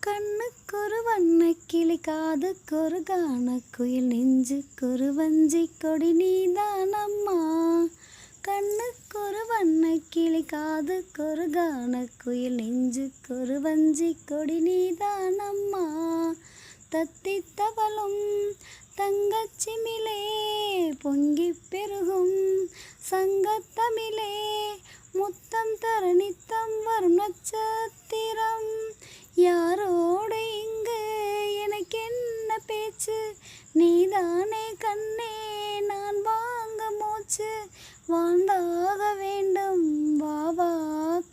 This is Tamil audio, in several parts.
கண்ணுக்கொரு வண்ணக்கிளி காதுக்கொரு கானக்குயில் நெஞ்சுக்கொரு வஞ்சி கொடி நீதானம்மா. கண்ணுக்கொரு வண்ணக்கிளி காதுக்கொரு கானக்குயில் நெஞ்சுக்கொரு வஞ்சி கொடி நீதானம்மா. தத்தித் தவழும் தங்கச்சிமிழே பொங்கிப் பெருகும் சங்கத்தமிழே முத்தம் தர நித்தம் வரும் நட்சத்திரம். யாரோடு இங்கு எனக்கென்ன பேச்சு, நீதானே கண்ணே நான் வாங்க மூச்சு. வாழ்ந்தாக வேண்டும் வா வா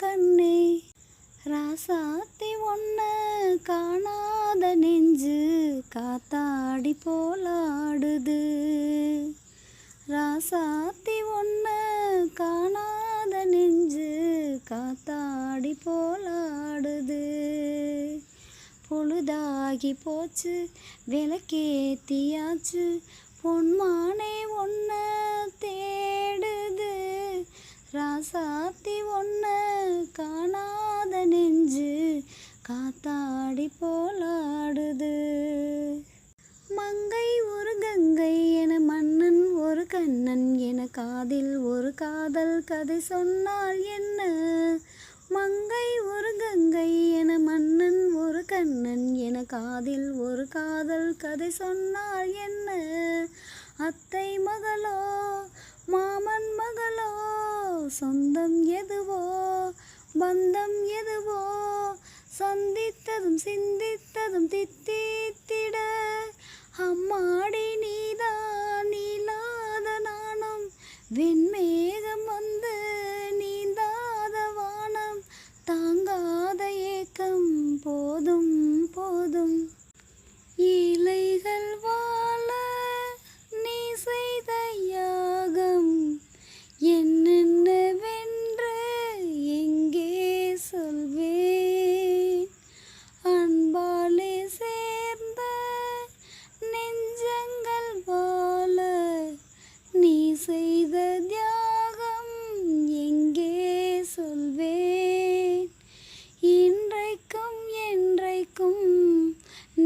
கண்ணே. ராசாத்தி ஒன்ன காணாத நெஞ்சு காத்தாடி போலாடுது. ராசாத்தி ஒன்ன காணாத நெஞ்சு காத்தாடி போலாடுது. பொழுதாகி போச்சு விளக்கேத்தியாச்சு பொன்மானே ஒன்ன தேடுது. ராசாத்தி ஒன்ன காணாத நெஞ்சு காத்தாடி போலாடுது. மங்கை ஒரு கங்கை என மன்னன் ஒரு கண்ணன் என காதில் ஒரு காதல் கதை சொன்னால் என்ன. மங்கை ஒரு கங்கை என மன்னன் ஒரு கண்ணன் என காதில் ஒரு காதல் கதை சொன்னால் என்ன. அத்தை மகளோ மாமன் மகளோ சொந்தம் எதுவோ பந்தம் எதுவோ சந்தித்ததும் சிந்தித்ததும் தித்தித்திட. அம்மாடி நீதான் நீலாத நாணம் வெண்மேகம் வந்து நீந்தாத வானம் தாங்காத ஏக்கம் போதும் போதும். இலைகள் வாழ நீ செய்த யாகம் என்னென்னவென்று எங்கே சொல்வேன். அன்பாலே சேர்ந்த நெஞ்சங்கள் வாழ நீ செய்த தியாகம் எங்கே சொல்வேன். இன்றைக்கும் என்றைக்கும்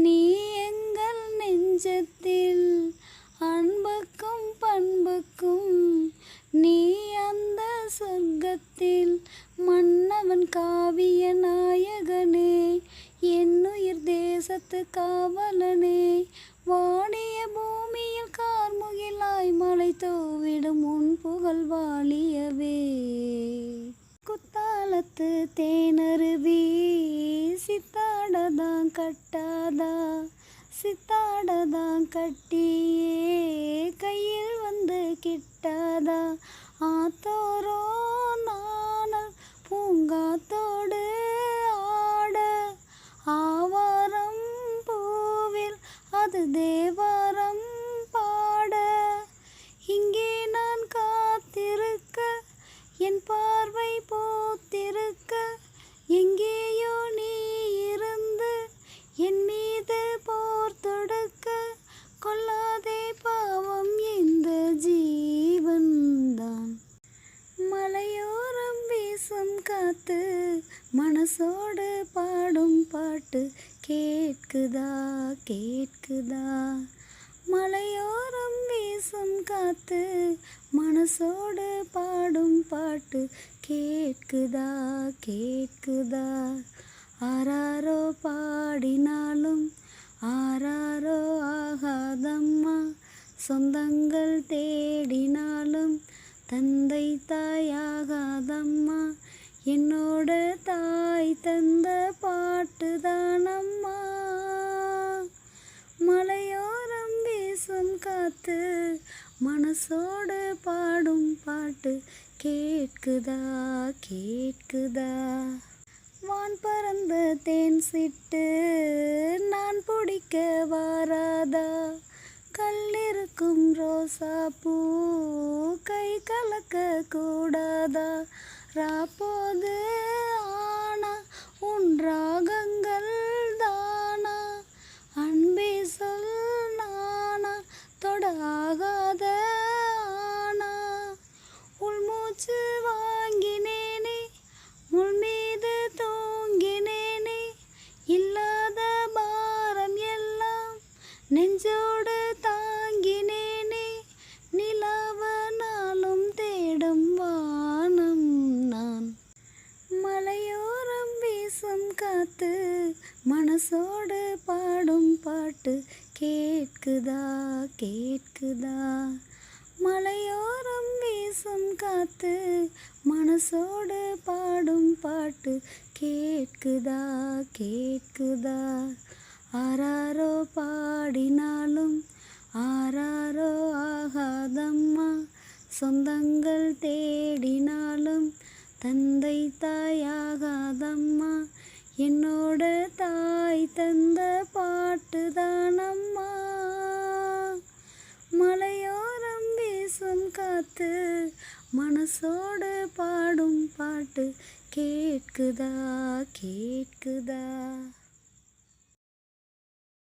நீ எங்கள் நெஞ்சத்தில் அன்புக்கும் பண்புக்கும் நீ அந்த சொர்க்கத்தில் மன்னவன் காவிய நாயகனே என்னுயிர் தேசத்து காவலனே. வாடிய பூமியில் கார்முகிலாய் மழை தூவிடும் உன் புகழ் வாழியவே. குத்தாலத்து தேனருவி சித்தாடதான் கட்டாதா சித்தாடதான் கட்டியே கையில் வந்து கிட்டாதா. ஆத்தோரோ நாணல் பூங்காத்தோடு ஆட ஆவாரம் பூவில் அது தேவாரம் பாட. இங்கே நான் காத்திருக்க என் பார்வை போத்திருக்க எங்கேயோ நீ இருந்து என் மீது போர் தொடுக்க. கொல்லாதே பாவம் இந்த ஜீவன்தான். மலையோரம் வீசும் காத்து மனசோடு பாடும் பாட்டு கேட்குதா கேட்குதா. மலையோரம் வீசும் காத்து மனசோடு பாடும் பாட்டு கேட்குதா கேட்குதா. ஆராரோ பாடினாலும் ஆராரோ ஆகாதம்மா. சொந்தங்கள் தேடினாலும் தந்தை தாயாகாதம்மா. என்னோட தாய் தந்த பாட்டு தானம்மா. மலையோரம் வீசும் காத்து மனசோடு பாடும் பாட்டு கேட்குதா கேட்குதா. வான் பறந்த தேன் சிட்டு நான் பிடிக்க வாராதா. கல்லிருக்கும் ரோசா பூ கை கலக்க கூடாதா. ராப்போது ஆனா உன் ராகங்கள் தானா. அன்பே சொல் நானா தொட ஆகாத ஆனா. உள்மூச்சு வாங்கினேனே முள் மீது தூங்கினேனே இல்லாத நெஞ்சோடு தாங்கினேனே நிலவனாலும் தேடும் வானம் நான். மலையோரம் வீசும் காத்து மனசோடு பாடும் பாட்டு கேட்குதா கேட்குதா. மலையோரம் வீசும் காத்து மனசோடு பாடும் பாட்டு கேட்குதா கேட்குதா. ஆராரோ பாடினாலும் ஆராரோ ஆகாதம்மா. சொந்தங்கள் தேடினாலும் தந்தை தாயாகாதம்மா. என்னோட தாய் தந்த பாட்டுதானம்மா. மலையோரம் வீசும் காத்து மனசோடு பாடும் பாட்டு கேட்குதா கேட்குதா.